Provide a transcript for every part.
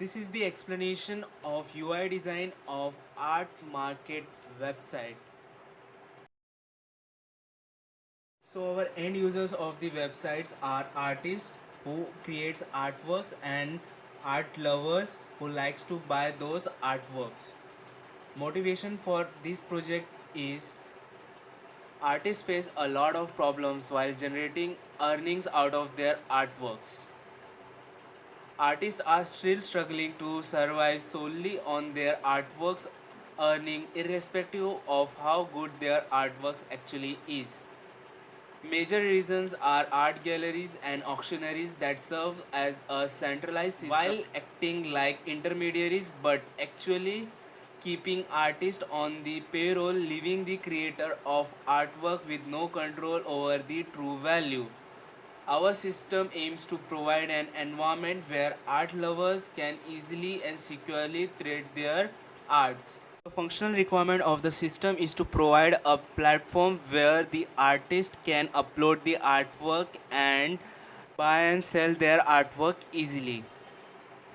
This is the explanation of UI design of Art Market website. So our end users of the websites are artists who creates artworks and art lovers who likes to buy those artworks. Motivation for this project is artists face a lot of problems while generating earnings out of their artworks. Artists are still struggling to survive solely on their artworks earning irrespective of how good their artworks actually is. Major reasons are art galleries and auctionaries that serve as a centralized system while acting like intermediaries but actually keeping artists on the payroll, leaving the creator of artwork with no control over the true value. Our system aims to provide an environment where art lovers can easily and securely trade their arts. The functional requirement of the system is to provide a platform where the artist can upload the artwork and buy and sell their artwork easily.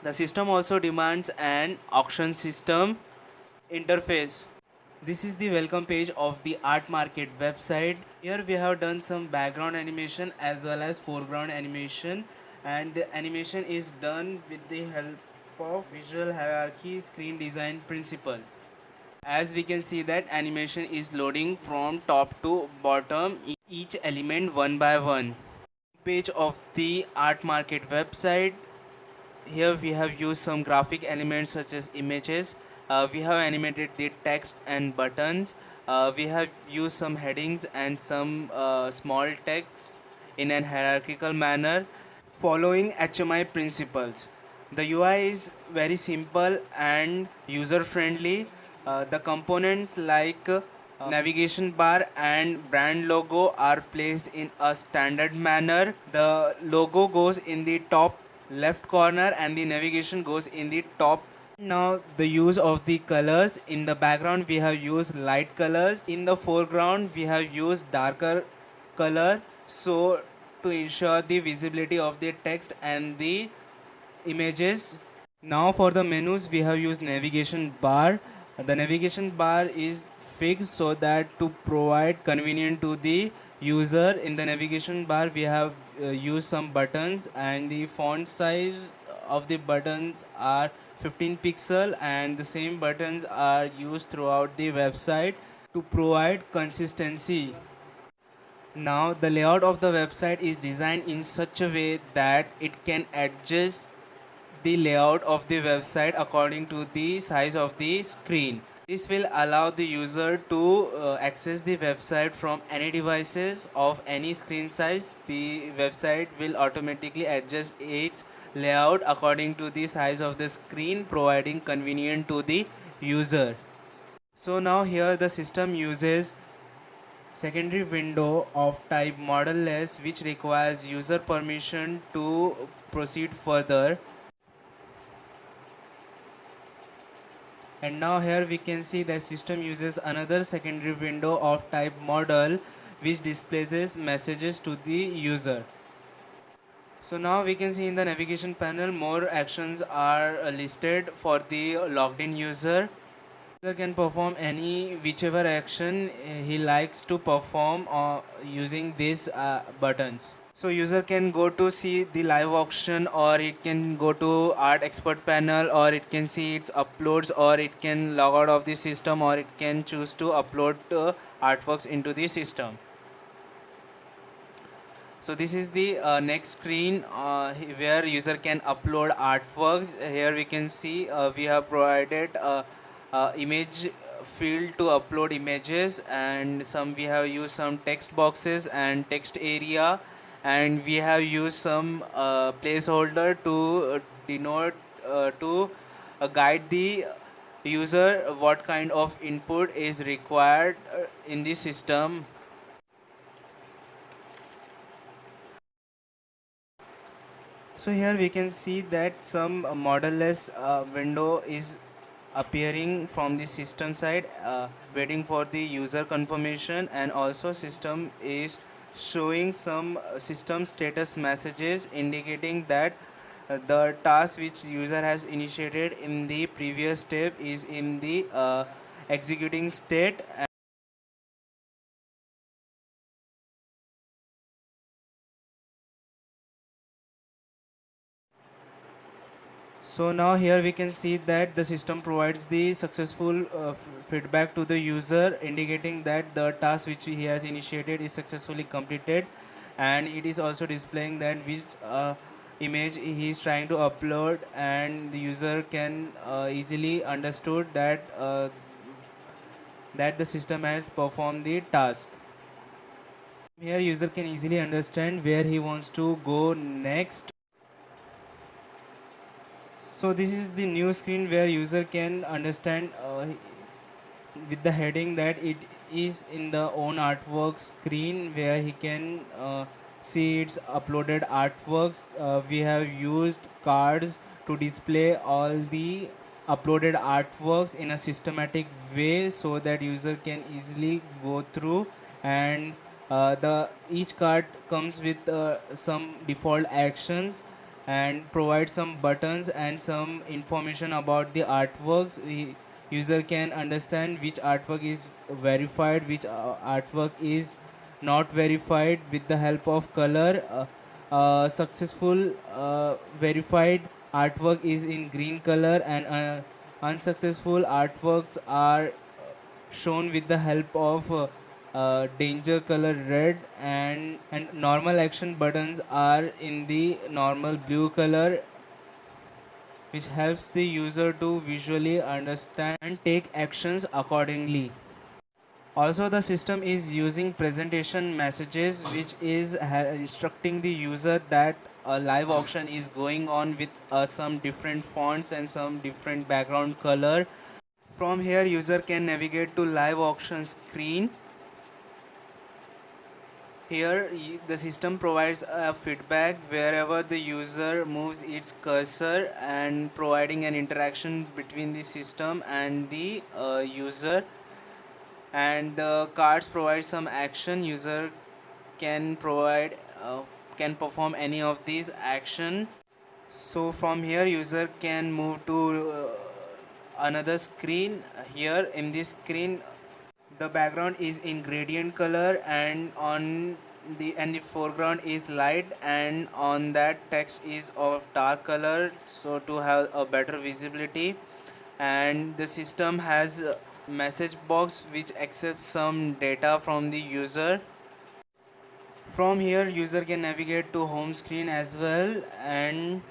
The system also demands an auction system interface. This is the welcome page of the Art Market website. Here we have done some background animation as well as foreground animation, and the animation is done with the help of visual hierarchy screen design principle. As we can see that animation is loading from top to bottom, each element one by one. Page of the Art Market website. Here we have used some graphic elements such as images. We have animated the text and buttons. We have used some headings and some small text in an hierarchical manner following HMI principles. The UI is very simple and user friendly. The components like navigation bar and brand logo are placed in a standard manner. The logo goes in the top left corner and the navigation goes in the top. Now the use of the colors: in the background we have used light colors, in the foreground we have used darker color, so to ensure the visibility of the text and the images. Now for the menus we have used navigation bar. The navigation bar is fixed so that to provide convenient to the user. In the navigation bar we have used some buttons, and the font size of the buttons are 15 pixel, and the same buttons are used throughout the website to provide consistency. Now the layout of the website is designed in such a way that it can adjust the layout of the website according to the size of the screen. This will allow the user to access the website from any devices of any screen size. The website will automatically adjust its layout according to the size of the screen, providing convenience to the user. So now here the system uses secondary window of type modelless, which requires user permission to proceed further. And now here we can see the system uses another secondary window of type model, which displays messages to the user. So now we can see in the navigation panel more actions are listed for the logged in user. User can perform any whichever action he likes to perform using these buttons. So user can go to see the live auction, or it can go to art expert panel, or it can see its uploads, or it can log out of the system, or it can choose to upload artworks into the system. So this is the next screen where user can upload artworks. Here we can see we have provided image field to upload images, and we have used some text boxes and text area, and we have used some placeholder to denote to guide the user what kind of input is required in the system. So here we can see that some modelless window is appearing from the system side, waiting for the user confirmation, and also system is showing some system status messages indicating that the task which user has initiated in the previous step is in the executing state. So now here we can see that the system provides the successful feedback to the user, indicating that the task which he has initiated is successfully completed, and it is also displaying that which image he is trying to upload, and the user can easily understood that the system has performed the task. Here user can easily understand where he wants to go next. So this is the new screen where user can understand with the heading that it is in the own artwork screen where he can see its uploaded artworks. We have used cards to display all the uploaded artworks in a systematic way so that user can easily go through, and the each card comes with some default actions and provide some buttons and some information about the artworks. User can understand which artwork is verified, which artwork is not verified with the help of color. Successful verified artwork is in green color, and unsuccessful artworks are shown with the help of danger color red, and normal action buttons are in the normal blue color, which helps the user to visually understand and take actions accordingly. Also, the system is using presentation messages, which is instructing the user that a live auction is going on with some different fonts and some different background color. From here, user can navigate to live auction screen. Here, the system provides a feedback wherever the user moves its cursor, and providing an interaction between the system and the user. And the cards provide some action. User can provide can perform any of these action. So from here, user can move to another screen. Here in this screen, the background is in gradient color, and the foreground is light, and on that text is of dark color, so to have a better visibility. And the system has a message box which accepts some data from the user. From here, user can navigate to home screen as well, and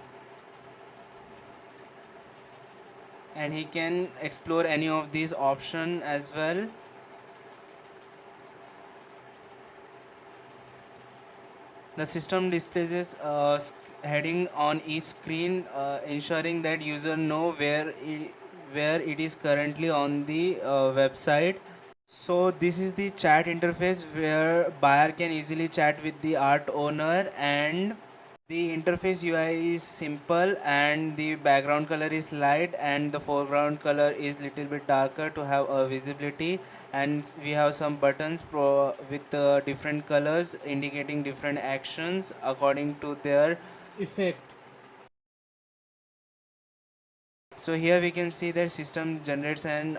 he can explore any of these option as well. The system displays heading on each screen, ensuring that user know where it is currently on the website. So this is the chat interface where buyer can easily chat with the art owner, and the interface UI is simple, and the background color is light and the foreground color is little bit darker to have a visibility. And we have some buttons with different colors indicating different actions according to their effect. So here we can see that system generates an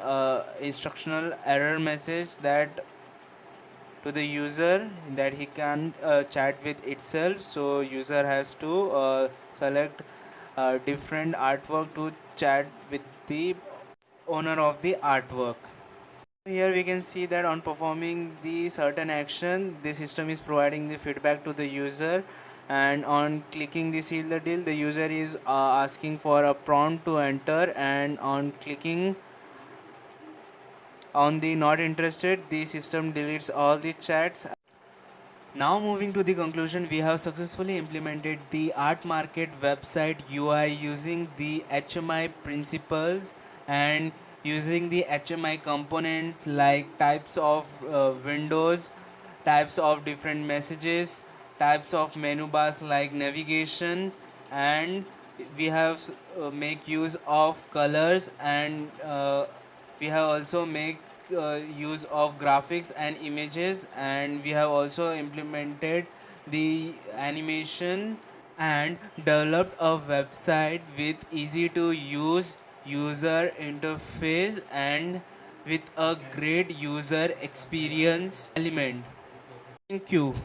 instructional error message that to the user that he can chat with itself. So user has to select different artwork to chat with the owner of the artwork. Here we can see that on performing the certain action, the system is providing the feedback to the user, and on clicking the seal the deal, the user is asking for a prompt to enter, and on clicking on the not interested, the system deletes all the chats. Now moving to the conclusion, we have successfully implemented the Art Market website UI using the HMI principles and using the HMI components like types of windows, types of different messages, types of menu bars like navigation, and we have make use of colors, and we have also make use of graphics and images, and we have also implemented the animation and developed a website with easy to use user interface and with a great user experience element. Thank you.